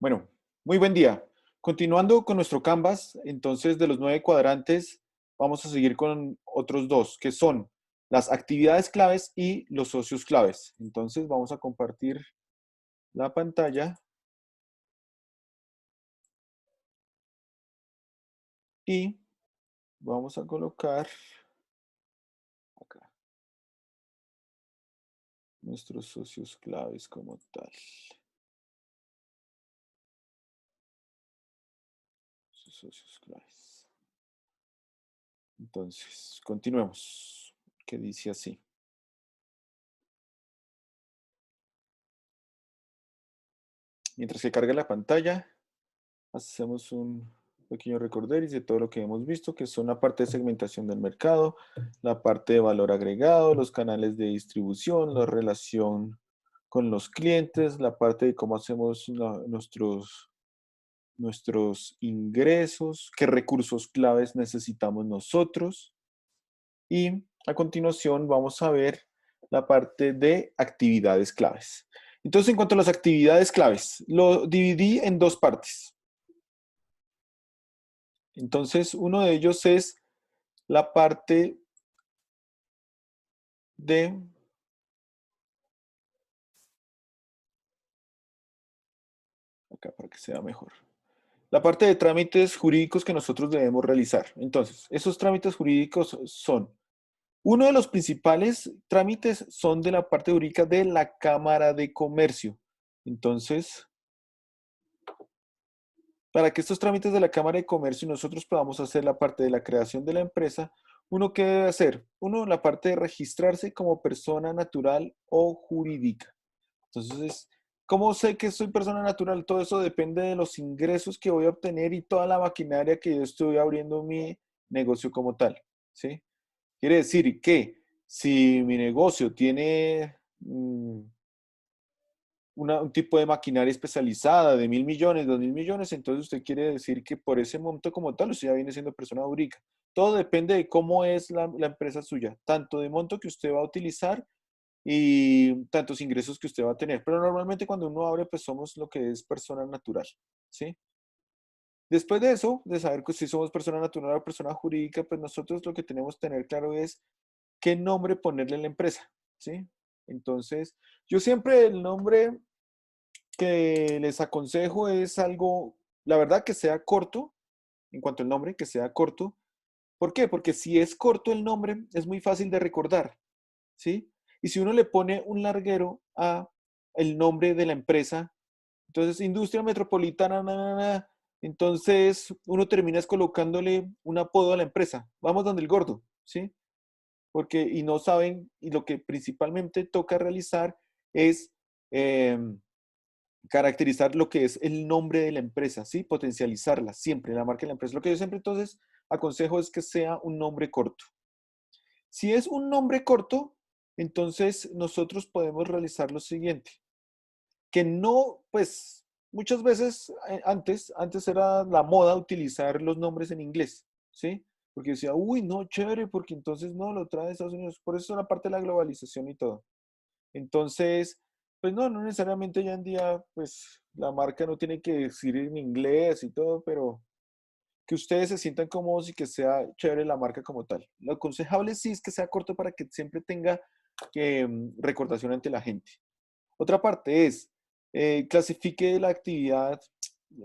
Bueno, muy buen día. Continuando con nuestro Canvas, entonces de los 9 cuadrantes, vamos a seguir con otros dos, que son las actividades claves y los socios claves. Entonces vamos a compartir la pantalla y vamos a colocar acá nuestros socios claves como tal. Sus socios claves. Entonces, continuemos, que dice así. Mientras que carga la pantalla, hacemos un pequeño recorderis de todo lo que hemos visto, que son la parte de segmentación del mercado, la parte de valor agregado, los canales de distribución, la relación con los clientes, la parte de cómo hacemos nuestros ingresos, qué recursos claves necesitamos nosotros. Y a continuación vamos a ver la parte de actividades claves. Entonces, en cuanto a las actividades claves, lo dividí en dos partes. Entonces, uno de ellos es la parte de, acá para que sea mejor, la parte de trámites jurídicos que nosotros debemos realizar. Entonces, esos trámites jurídicos son, uno de los principales trámites son de la parte jurídica de la Cámara de Comercio. Entonces, para que estos trámites de la Cámara de Comercio nosotros podamos hacer la parte de la creación de la empresa, ¿uno qué debe hacer? Uno, la parte de registrarse como persona natural o jurídica. Entonces, ¿cómo sé que soy persona natural? Todo eso depende de los ingresos que voy a obtener y toda la maquinaria que yo estoy abriendo mi negocio como tal, ¿sí? Quiere decir que si mi negocio tiene un tipo de maquinaria especializada de 1.000 millones, 2.000 millones, entonces usted quiere decir que por ese monto como tal usted ya viene siendo persona jurídica. Todo depende de cómo es la empresa suya, tanto de monto que usted va a utilizar y tantos ingresos que usted va a tener. Pero normalmente cuando uno abre, pues somos lo que es persona natural, ¿sí? Después de eso, de saber que si somos persona natural o persona jurídica, pues nosotros lo que tenemos que tener claro es qué nombre ponerle a la empresa, ¿sí? Entonces, yo siempre el nombre que les aconsejo es algo, la verdad, que sea corto, en cuanto al nombre, que sea corto. ¿Por qué? Porque si es corto el nombre, es muy fácil de recordar, ¿sí? Y si uno le pone un larguero a el nombre de la empresa, entonces Industria Metropolitana, entonces uno termina colocándole un apodo a la empresa. Vamos donde el gordo, ¿sí? Porque, y no saben, y lo que principalmente toca realizar es eh, caracterizar lo que es el nombre de la empresa, ¿sí? Potencializarla siempre, la marca de la empresa. Lo que yo siempre entonces aconsejo es que sea un nombre corto. Si es un nombre corto, entonces nosotros podemos realizar lo siguiente, que no, pues muchas veces antes era la moda utilizar los nombres en inglés, ¿sí? Porque decía, uy, no, chévere, porque entonces no lo trae de Estados Unidos. Por eso es la parte de la globalización y todo. Entonces, pues no, no necesariamente hoy en día, pues la marca no tiene que decir en inglés y todo, pero que ustedes se sientan cómodos y que sea chévere la marca como tal. Lo aconsejable sí es que sea corto para que siempre tenga recordación ante la gente. Otra parte es, clasifique la actividad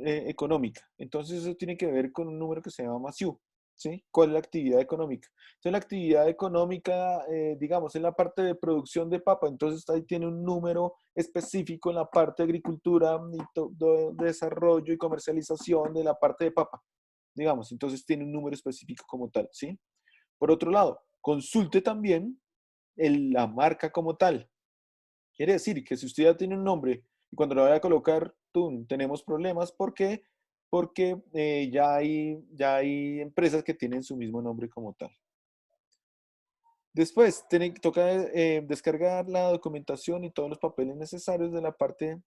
económica. Entonces eso tiene que ver con un número que se llama MASIU, ¿sí? ¿Cuál es la actividad económica? Entonces la actividad económica, digamos, en la parte de producción de papa, entonces ahí tiene un número específico en la parte de agricultura y desarrollo y comercialización de la parte de papa, digamos, entonces tiene un número específico como tal, ¿sí? Por otro lado, consulte también la marca como tal. Quiere decir que si usted ya tiene un nombre y cuando lo vaya a colocar, tenemos problemas. ¿Por qué? Porque ya hay empresas que tienen su mismo nombre como tal. Después, toca descargar la documentación y todos los papeles necesarios de la parte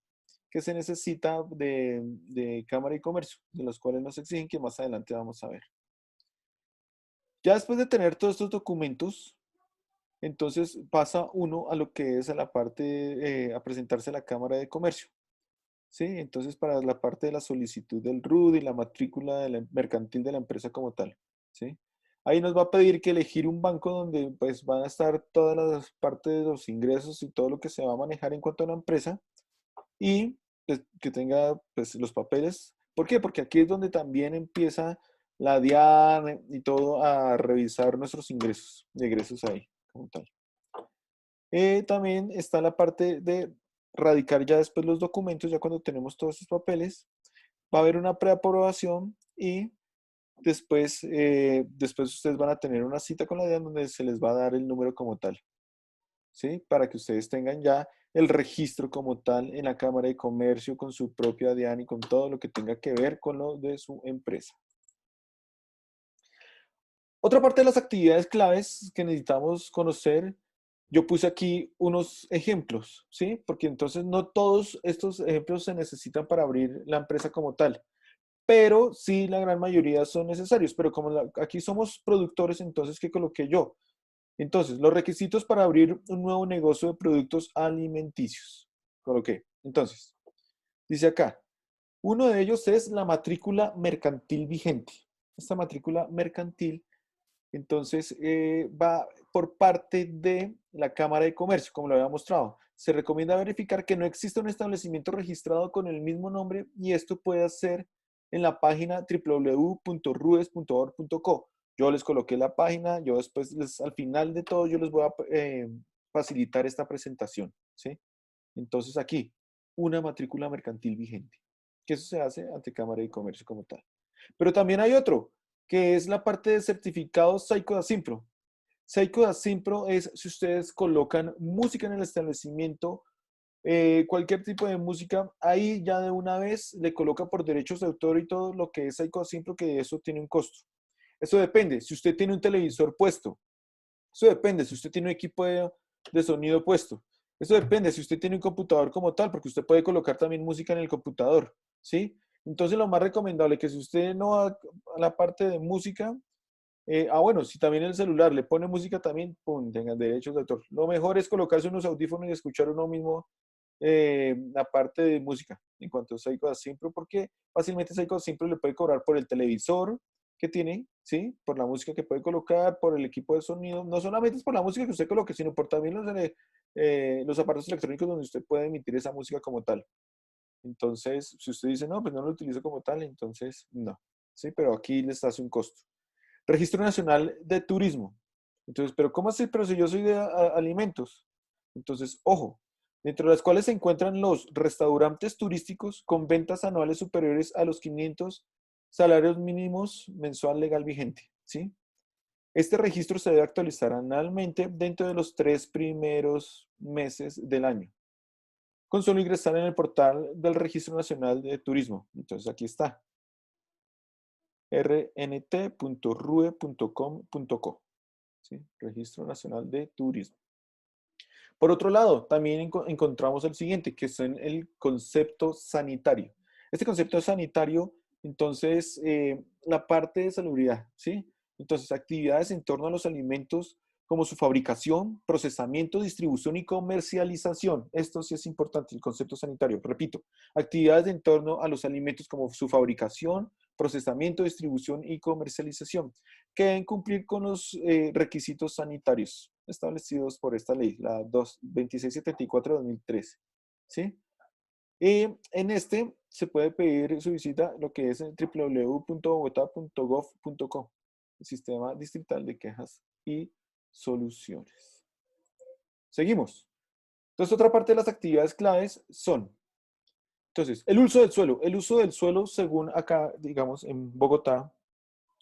que se necesita de Cámara y Comercio, de los cuales nos exigen que más adelante vamos a ver. Ya después de tener todos estos documentos, entonces pasa uno a lo que es a la parte, a presentarse a la Cámara de Comercio. ¿sí? Entonces, para la parte de la solicitud del RUT y la matrícula de la mercantil de la empresa como tal, ¿sí? Ahí nos va a pedir que elegir un banco donde pues van a estar todas las partes de los ingresos y todo lo que se va a manejar en cuanto a la empresa y pues, que tenga pues, los papeles. ¿Por qué? Porque aquí es donde también empieza la DIAN y todo a revisar nuestros ingresos, de egresos ahí, como tal. También está la parte de radicar ya después los documentos, ya cuando tenemos todos esos papeles, va a haber una preaprobación y después ustedes van a tener una cita con la DIAN donde se les va a dar el número como tal, ¿sí? Para que ustedes tengan ya el registro como tal en la Cámara de Comercio con su propia DIAN y con todo lo que tenga que ver con lo de su empresa. Otra parte de las actividades claves que necesitamos conocer, yo puse aquí unos ejemplos, ¿sí? Porque entonces no todos estos ejemplos se necesitan para abrir la empresa como tal, pero sí la gran mayoría son necesarios. Pero como aquí somos productores, entonces, ¿qué coloqué yo? Entonces, los requisitos para abrir un nuevo negocio de productos alimenticios. Coloqué. Entonces, dice acá, uno de ellos es la matrícula mercantil vigente. Esta matrícula mercantil entonces, va por parte de la Cámara de Comercio, como lo había mostrado. Se recomienda verificar que no exista un establecimiento registrado con el mismo nombre y esto puede hacer en la página www.rues.org.co. Yo les coloqué la página, yo después, al final de todo, yo les voy a facilitar esta presentación, ¿sí? Entonces aquí, una matrícula mercantil vigente, que eso se hace ante Cámara de Comercio como tal. Pero también hay otro, que es la parte de certificados Saico da Simpro. Saico da Simpro es si ustedes colocan música en el establecimiento, cualquier tipo de música, ahí ya de una vez le coloca por derechos de autor y todo lo que es Saico da Simpro, que eso tiene un costo. Eso depende, si usted tiene un televisor puesto, eso depende, si usted tiene un equipo de sonido puesto, eso depende, si usted tiene un computador como tal, porque usted puede colocar también música en el computador, ¿sí? Entonces lo más recomendable es que si usted no va a la parte de música, bueno, si también el celular le pone música también, pum, tengan derechos de autor. Lo mejor es colocarse unos audífonos y escuchar uno mismo la parte de música en cuanto a Seiko Simpro, porque fácilmente Seiko Simpro le puede cobrar por el televisor que tiene, ¿sí? Por la música que puede colocar, por el equipo de sonido. No solamente es por la música que usted coloque, sino por también los aparatos electrónicos donde usted puede emitir esa música como tal. Entonces, si usted dice, no, pues no lo utilizo como tal, entonces no. Sí, pero aquí les hace un costo. Registro Nacional de Turismo. Entonces, pero ¿cómo así? Pero si yo soy de alimentos. Entonces, ojo, dentro de las cuales se encuentran los restaurantes turísticos con ventas anuales superiores a los 500 salarios mínimos mensual legal vigente. ¿Sí? Este registro se debe actualizar anualmente dentro de los 3 primeros meses del año. Con solo ingresar en el portal del Registro Nacional de Turismo. Entonces, aquí está rnt.rue.com.co, ¿sí? Registro Nacional de Turismo. Por otro lado, también encontramos el siguiente, que es en el concepto sanitario. Este concepto sanitario, entonces, la parte de salubridad, ¿sí? Entonces, actividades en torno a los alimentos como su fabricación, procesamiento, distribución y comercialización. Esto sí es importante, el concepto sanitario. Repito, actividades en torno a los alimentos como su fabricación, procesamiento, distribución y comercialización, que deben cumplir con los requisitos sanitarios establecidos por esta ley, la 2674 de 2013. ¿Sí? Y en este se puede pedir su visita lo que es www.bogotá.gov.co, el Sistema Distrital de Quejas y Soluciones. Seguimos. Entonces, otra parte de las actividades claves son, entonces, el uso del suelo. El uso del suelo, según acá, digamos, en Bogotá,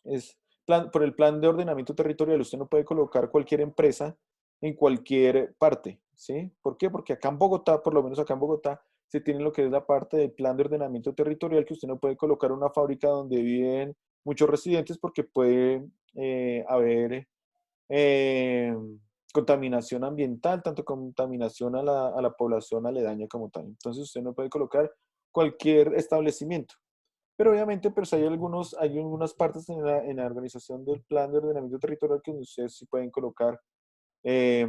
es por el plan de ordenamiento territorial. Usted no puede colocar cualquier empresa en cualquier parte, ¿sí? ¿Por qué? Porque acá en Bogotá, por lo menos acá en Bogotá, se tiene lo que es la parte del plan de ordenamiento territorial, que usted no puede colocar una fábrica donde viven muchos residentes porque puede haber eh, contaminación ambiental, tanto contaminación a la población aledaña como tal. Entonces usted no puede colocar cualquier establecimiento. Pero obviamente pues hay algunas partes en la organización del plan de ordenamiento territorial que ustedes sí pueden colocar eh,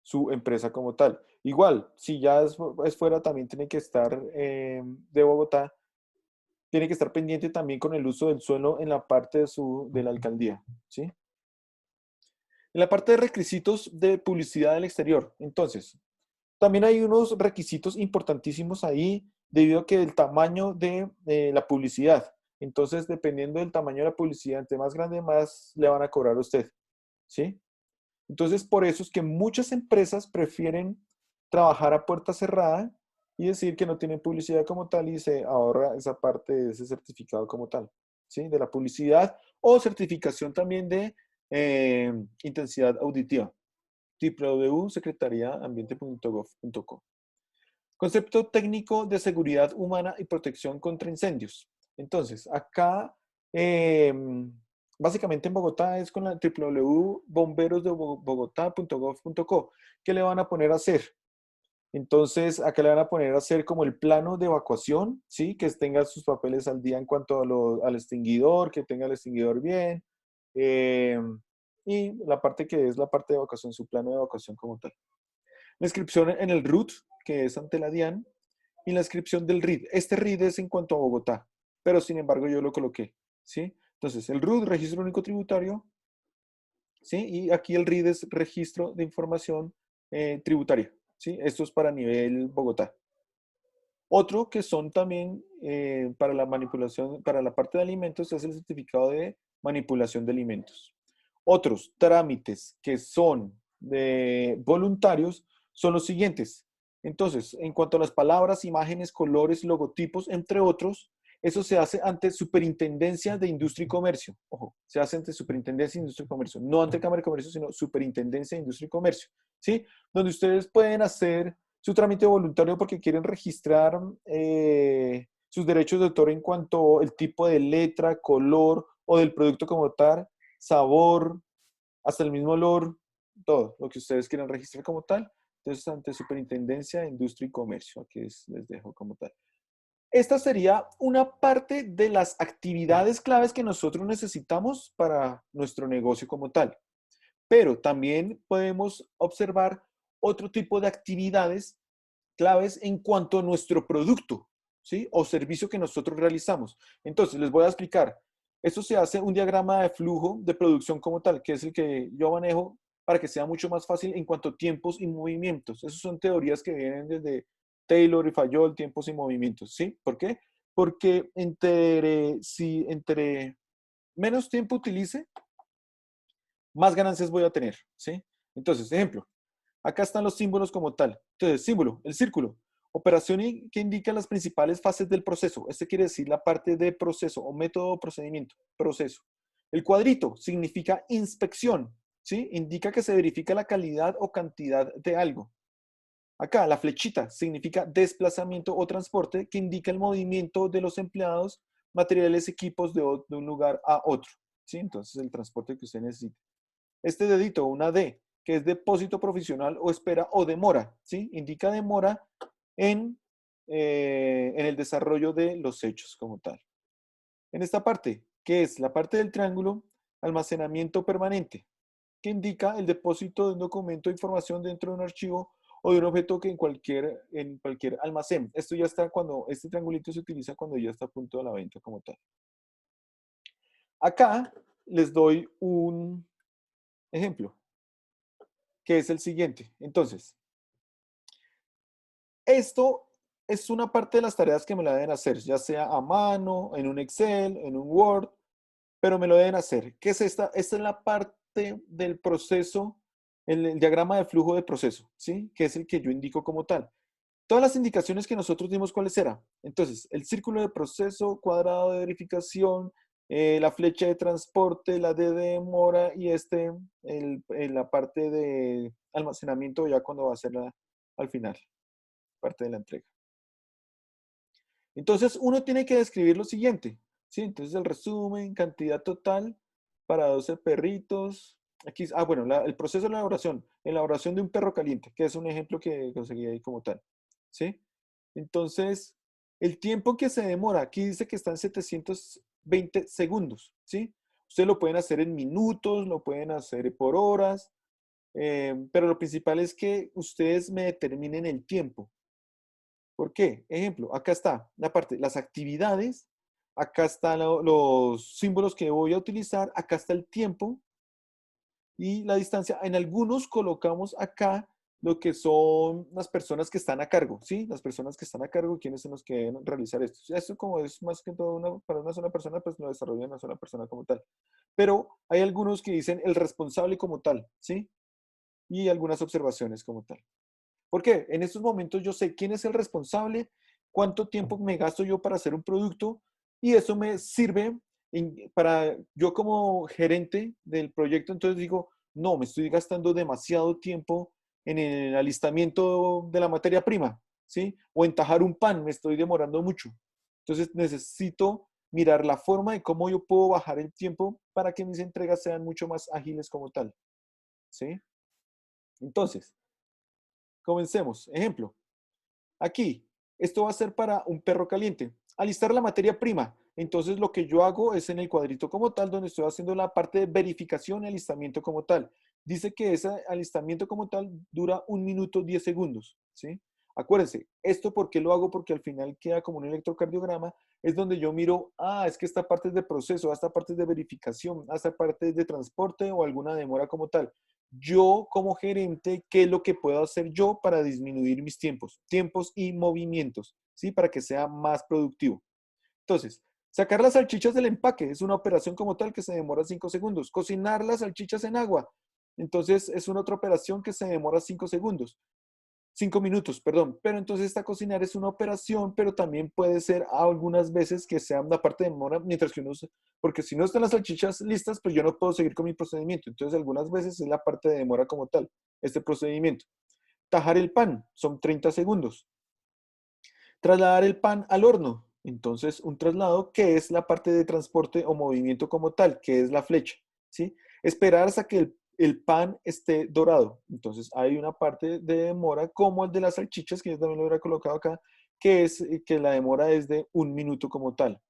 su empresa como tal. Igual, si ya es fuera, también tiene que estar de Bogotá, tiene que estar pendiente también con el uso del suelo en la parte de la alcaldía, ¿sí? En la parte de requisitos de publicidad del exterior. Entonces, también hay unos requisitos importantísimos ahí debido a que el tamaño de la publicidad. Entonces, dependiendo del tamaño de la publicidad, entre más grande, más le van a cobrar a usted, ¿sí? Entonces, por eso es que muchas empresas prefieren trabajar a puerta cerrada y decir que no tienen publicidad como tal y se ahorra esa parte de ese certificado como tal, ¿sí? De la publicidad o certificación también de intensidad auditiva. www.secretariaambiente.gov.co. Concepto técnico de seguridad humana y protección contra incendios. Entonces, acá, eh, básicamente en Bogotá es con la www.bomberosdebogotá.gov.co. ¿Qué le van a poner a hacer? Entonces, acá le van a poner a hacer como el plano de evacuación, ¿sí? Que tenga sus papeles al día en cuanto a al extinguidor, que tenga el extinguidor bien. eh, y la parte que es la parte de evacuación, su plano de evacuación como tal. La inscripción en el RUT, que es ante la DIAN, y la inscripción del RID. Este RID es en cuanto a Bogotá, pero sin embargo yo lo coloqué, ¿sí? Entonces, el RUT, Registro Único Tributario, ¿sí? Y aquí el RID es Registro de Información Tributaria, ¿sí? Esto es para nivel Bogotá. Otro que son también para la manipulación, para la parte de alimentos, es el certificado de manipulación de alimentos. Otros trámites que son de voluntarios son los siguientes. Entonces, en cuanto a las palabras, imágenes, colores, logotipos, entre otros, eso se hace ante Superintendencia de Industria y Comercio. Ojo, se hace ante Superintendencia de Industria y Comercio, no ante Cámara de Comercio, sino Superintendencia de Industria y Comercio, ¿sí? Donde ustedes pueden hacer su trámite voluntario porque quieren registrar sus derechos de autor en cuanto al tipo de letra, color o del producto como tal, sabor, hasta el mismo olor, todo lo que ustedes quieran registrar como tal. Entonces, ante Superintendencia de Industria y Comercio, aquí les dejo como tal. Esta sería una parte de las actividades claves que nosotros necesitamos para nuestro negocio como tal. Pero también podemos observar otro tipo de actividades claves en cuanto a nuestro producto, ¿sí? O servicio que nosotros realizamos. Entonces, les voy a explicar. Esto se hace un diagrama de flujo de producción como tal, que es el que yo manejo para que sea mucho más fácil en cuanto a tiempos y movimientos. Esas son teorías que vienen desde Taylor y Fayol, tiempos y movimientos, ¿sí? ¿Por qué? Porque si entre menos tiempo utilice, más ganancias voy a tener, ¿sí? Entonces, ejemplo, acá están los símbolos como tal. Entonces, símbolo, el círculo. Operación que indica las principales fases del proceso. Este quiere decir la parte de proceso o método o procedimiento. Proceso. El cuadrito significa inspección, ¿sí? Indica que se verifica la calidad o cantidad de algo. Acá, la flechita significa desplazamiento o transporte, que indica el movimiento de los empleados, materiales, equipos de un lugar a otro, ¿sí? Entonces, el transporte que usted necesita. Este dedito, una D, que es depósito provisional o espera o demora, ¿sí? Indica demora en, en el desarrollo de los hechos como tal. En esta parte, que es la parte del triángulo, almacenamiento permanente, que indica el depósito de un documento de información dentro de un archivo o de un objeto que en cualquier almacén. Esto ya está cuando, este triangulito se utiliza cuando ya está a punto de la venta como tal. Acá les doy un ejemplo, que es el siguiente. Entonces, esto es una parte de las tareas que me la deben hacer, ya sea a mano, en un Excel, en un Word, pero me lo deben hacer. ¿Qué es esta? Esta es la parte del proceso, el diagrama de flujo de proceso, ¿sí? Que es el que yo indico como tal. Todas las indicaciones que nosotros dimos, ¿cuáles eran? Entonces, el círculo de proceso, cuadrado de verificación, la flecha de transporte, la D de demora y la parte de almacenamiento ya cuando va a ser al final, parte de la entrega. Entonces, uno tiene que describir lo siguiente, ¿sí? Entonces, el resumen, cantidad total para 12 perritos. Aquí, bueno, el proceso de elaboración de un perro caliente, que es un ejemplo que conseguí ahí como tal, ¿sí? Entonces, el tiempo que se demora, aquí dice que está en 720 segundos, ¿sí? Ustedes lo pueden hacer en minutos, lo pueden hacer por horas, Pero lo principal es que ustedes me determinen el tiempo. ¿Por qué? Ejemplo, acá está la parte, las actividades, acá están los símbolos que voy a utilizar, acá está el tiempo y la distancia. En algunos colocamos acá lo que son las personas que están a cargo, ¿sí? Las personas que están a cargo, ¿quiénes son los que deben realizar esto? Esto como es más que todo para una sola persona, pues lo desarrolla una sola persona como tal. Pero hay algunos que dicen el responsable como tal, ¿sí? Y algunas observaciones como tal. ¿Por qué? En estos momentos yo sé quién es el responsable, cuánto tiempo me gasto yo para hacer un producto y eso me sirve para yo como gerente del proyecto, entonces digo, no, me estoy gastando demasiado tiempo en el alistamiento de la materia prima, ¿sí? O en tajar un pan, me estoy demorando mucho. Entonces necesito mirar la forma de cómo yo puedo bajar el tiempo para que mis entregas sean mucho más ágiles como tal, ¿sí? Entonces, comencemos. Ejemplo, aquí, esto va a ser para un perro caliente. Alistar la materia prima. Entonces lo que yo hago es en el cuadrito como tal, donde estoy haciendo la parte de verificación y alistamiento como tal. Dice que ese alistamiento como tal dura 1 minuto 10 segundos, ¿sí? Acuérdense, ¿esto por qué lo hago? Porque al final queda como un electrocardiograma, es donde yo miro, es que esta parte es de proceso, esta parte es de verificación, esta parte es de transporte o alguna demora como tal. Yo como gerente, ¿qué es lo que puedo hacer yo para disminuir mis tiempos y movimientos, ¿sí? Para que sea más productivo. Entonces, sacar las salchichas del empaque es una operación como tal que se demora 5 segundos. Cocinar las salchichas en agua, entonces es una otra operación que se demora 5 segundos. 5 minutos, perdón. Pero entonces esta cocinar es una operación, pero también puede ser algunas veces que sea una parte de demora mientras que uno, porque si no están las salchichas listas, pues yo no puedo seguir con mi procedimiento. Entonces algunas veces es la parte de demora como tal, este procedimiento. Tajar el pan, son 30 segundos. Trasladar el pan al horno, entonces un traslado que es la parte de transporte o movimiento como tal, que es la flecha, ¿sí? Esperar hasta que el pan esté dorado. Entonces hay una parte de demora como el de las salchichas, que yo también lo hubiera colocado acá, que es que la demora es de 1 minuto como tal.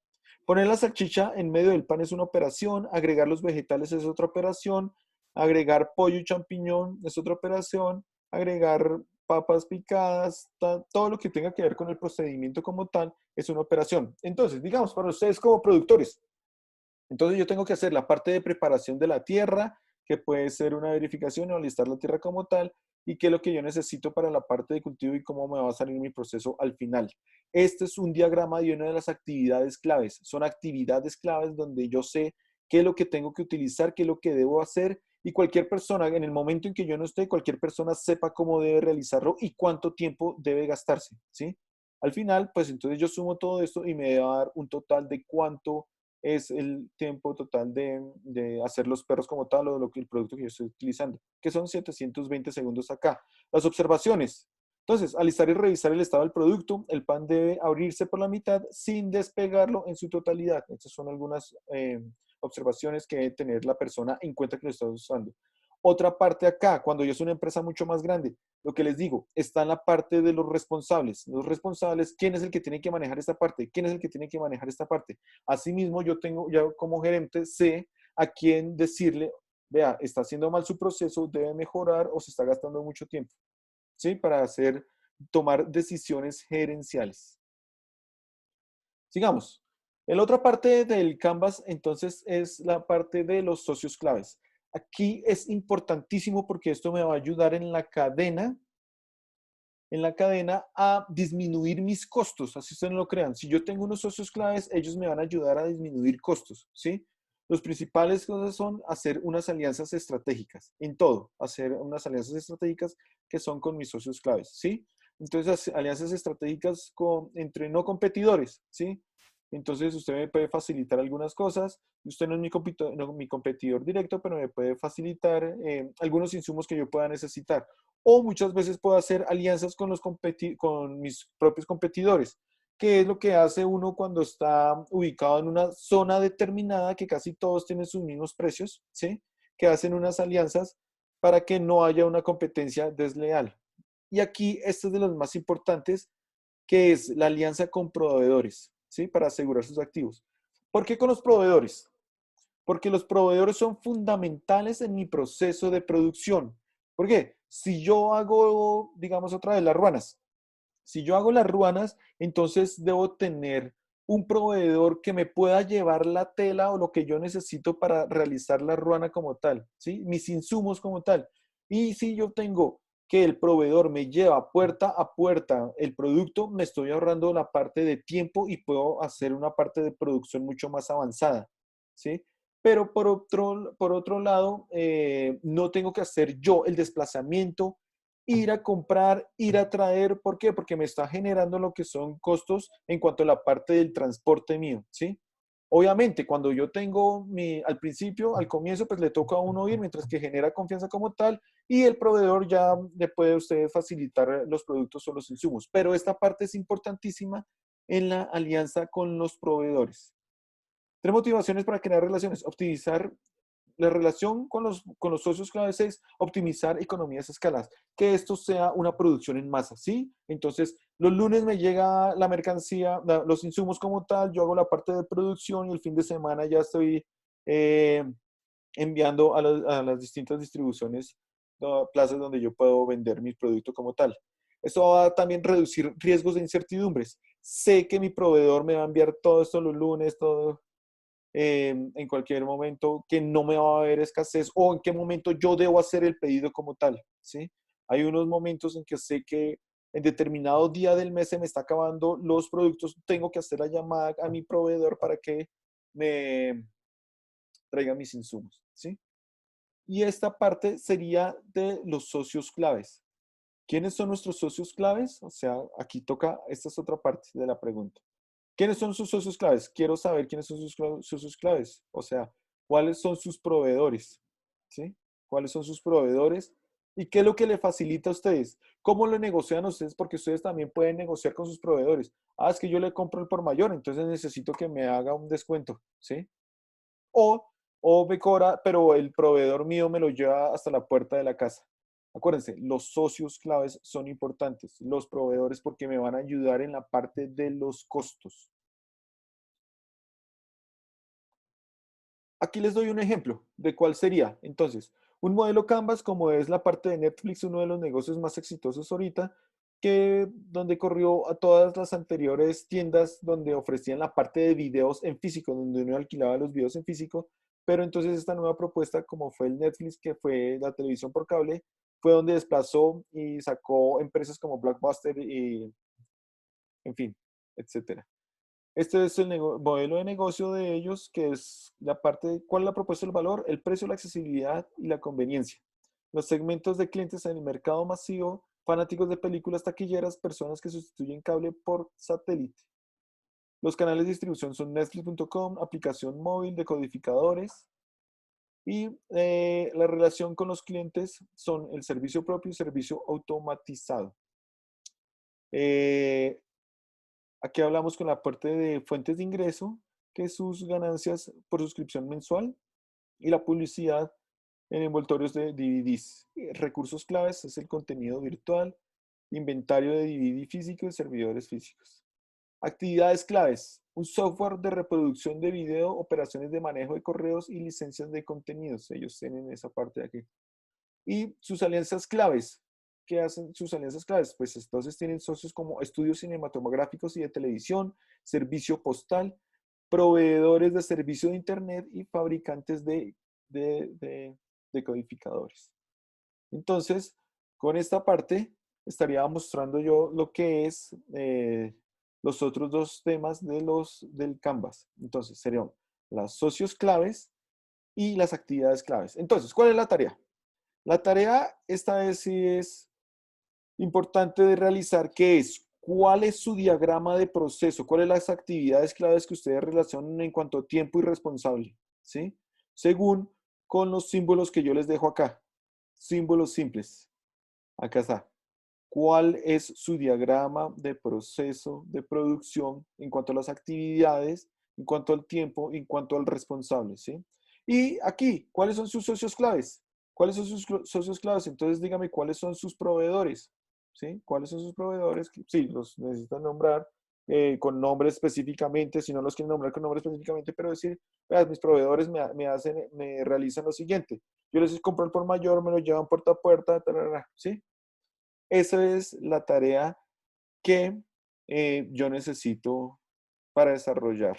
Poner la salchicha en medio del pan es una operación, agregar los vegetales es otra operación, agregar pollo y champiñón es otra operación, agregar papas picadas, todo lo que tenga que ver con el procedimiento como tal es una operación. Entonces, digamos, para ustedes como productores, entonces yo tengo que hacer la parte de preparación de la tierra, que puede ser una verificación o alistar la tierra como tal, y qué es lo que yo necesito para la parte de cultivo y cómo me va a salir mi proceso al final. Este es un diagrama de una de las actividades claves. Son actividades claves donde yo sé qué es lo que tengo que utilizar, qué es lo que debo hacer, y cualquier persona, en el momento en que yo no esté, cualquier persona sepa cómo debe realizarlo y cuánto tiempo debe gastarse, ¿sí? Al final, pues entonces yo sumo todo esto y me va a dar un total de cuánto es el tiempo total de hacer los perros como tal o el producto que yo estoy utilizando, que son 720 segundos acá. Las observaciones. Entonces, alistar y revisar el estado del producto, el pan debe abrirse por la mitad sin despegarlo en su totalidad. Estas son algunas observaciones que debe tener la persona en cuenta que lo está usando. Otra parte acá, cuando yo soy una empresa mucho más grande, lo que les digo, está en la parte de los responsables. Los responsables, ¿quién es el que tiene que manejar esta parte? ¿Quién es el que tiene que manejar esta parte? Asimismo, yo tengo, ya como gerente, sé a quién decirle, vea, está haciendo mal su proceso, debe mejorar o se está gastando mucho tiempo, ¿sí? Para tomar decisiones gerenciales. Sigamos. La otra parte del Canvas, entonces, es la parte de los socios claves. Aquí es importantísimo porque esto me va a ayudar en la cadena a disminuir mis costos, así ustedes no lo crean. Si yo tengo unos socios claves, ellos me van a ayudar a disminuir costos, ¿sí? Los principales cosas son hacer unas alianzas estratégicas, en todo, hacer unas alianzas estratégicas que son con mis socios claves, ¿sí? Entonces, alianzas estratégicas entre no competidores, ¿sí? Entonces, usted me puede facilitar algunas cosas. Usted no es mi competidor directo, pero me puede facilitar algunos insumos que yo pueda necesitar o muchas veces puedo hacer alianzas con mis propios competidores, que es lo que hace uno cuando está ubicado en una zona determinada que casi todos tienen sus mismos precios, ¿sí? Que hacen unas alianzas para que no haya una competencia desleal. Y aquí, este es de los más importantes, que es la alianza con proveedores, ¿sí? Para asegurar sus activos. ¿Por qué con los proveedores? Porque los proveedores son fundamentales en mi proceso de producción. ¿Por qué? Si yo hago, digamos otra vez, las ruanas, si yo hago las ruanas, entonces debo tener un proveedor que me pueda llevar la tela o lo que yo necesito para realizar la ruana como tal, ¿sí? Mis insumos como tal. Y si yo tengo que el proveedor me lleva puerta a puerta el producto, me estoy ahorrando la parte de tiempo y puedo hacer una parte de producción mucho más avanzada, ¿sí? Pero por otro lado, no tengo que hacer yo el desplazamiento, ir a comprar, ir a traer. ¿Por qué? Porque me está generando lo que son costos en cuanto a la parte del transporte mío, ¿sí? Obviamente, cuando yo tengo al principio, al comienzo, pues le toca a uno ir, mientras que genera confianza como tal, y el proveedor ya le puede a usted facilitar los productos o los insumos. Pero esta parte es importantísima en la alianza con los proveedores. Tres motivaciones para crear relaciones. Optimizar la relación con los socios claves es optimizar economías escaladas, que esto sea una producción en masa, ¿sí? Entonces, los lunes me llega la mercancía, los insumos como tal, yo hago la parte de producción y el fin de semana ya estoy eh, enviando a las distintas distribuciones, plazas donde yo puedo vender mi producto como tal. Esto va a también reducir riesgos de incertidumbres. Sé que mi proveedor me va a enviar todo esto los lunes, todo, en cualquier momento, que no me va a haber escasez o en qué momento yo debo hacer el pedido como tal, ¿sí? Hay unos momentos en que sé que en determinado día del mes se me está acabando los productos, tengo que hacer la llamada a mi proveedor para que me traiga mis insumos, ¿sí? Y esta parte sería de los socios claves. ¿Quiénes son nuestros socios claves? O sea, aquí toca, esta es otra parte de la pregunta. ¿Quiénes son sus socios claves? Quiero saber quiénes son sus socios claves. O sea, cuáles son sus proveedores. ¿Sí? ¿Cuáles son sus proveedores? ¿Y qué es lo que le facilita a ustedes? ¿Cómo lo negocian ustedes? Porque ustedes también pueden negociar con sus proveedores. Ah, es que yo le compro el por mayor, entonces necesito que me haga un descuento. ¿Sí? O, o me cobra, pero el proveedor mío me lo lleva hasta la puerta de la casa. Acuérdense, los socios claves son importantes, los proveedores porque me van a ayudar en la parte de los costos. Aquí les doy un ejemplo de cuál sería. Entonces, un modelo Canvas, como es la parte de Netflix, uno de los negocios más exitosos ahorita, que donde corrió a todas las anteriores tiendas donde ofrecían la parte de videos en físico, donde uno alquilaba los videos en físico, pero entonces esta nueva propuesta, como fue el Netflix, que fue la televisión por cable, fue donde desplazó y sacó empresas como Blockbuster y, en fin, etcétera. Este es el modelo de negocio de ellos, que es la parte de cuál es la propuesta del valor, el precio, la accesibilidad y la conveniencia. Los segmentos de clientes en el mercado masivo, fanáticos de películas taquilleras, personas que sustituyen cable por satélite. Los canales de distribución son Netflix.com, aplicación móvil, decodificadores. Y la relación con los clientes son el servicio propio y servicio automatizado. Eh, Aquí hablamos con la parte de fuentes de ingreso, que es sus ganancias por suscripción mensual y la publicidad en envoltorios de DVDs. Recursos claves es el contenido virtual, inventario de DVD físico y servidores físicos. Actividades claves, un software de reproducción de video, operaciones de manejo de correos y licencias de contenidos. Ellos tienen esa parte de aquí. Y sus alianzas claves. ¿Qué hacen sus alianzas claves? Pues entonces tienen socios como estudios cinematográficos y de televisión, servicio postal, proveedores de servicio de Internet y fabricantes de codificadores. Entonces, con esta parte estaría mostrando yo lo que es los otros dos temas del Canvas. Entonces, serían las socios claves y las actividades claves. Entonces, ¿cuál es la tarea? La tarea esta vez sí es importante de realizar, que es cuál es su diagrama de proceso, cuáles son las actividades claves que ustedes relacionan en cuanto a tiempo y responsable, ¿sí? Según con los símbolos que yo les dejo acá, símbolos simples. Acá está. ¿Cuál es su diagrama de proceso de producción en cuanto a las actividades, en cuanto al tiempo, en cuanto al responsable, ¿sí? Y aquí, ¿cuáles son sus socios claves? ¿Cuáles son sus socios claves? Entonces dígame cuáles son sus proveedores, ¿sí? ¿Cuáles son sus proveedores? Sí, los necesitan nombrar con nombre específicamente, si no los quieren nombrar con nombre específicamente, pero decir, mis proveedores me realizan lo siguiente. Yo les compro el por mayor, me lo llevan puerta a puerta, tarara, ¿sí? Esa es la tarea que yo necesito para desarrollar.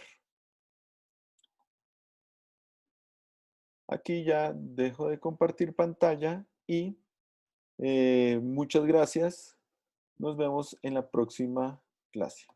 Aquí ya dejo de compartir pantalla y muchas gracias. Nos vemos en la próxima clase.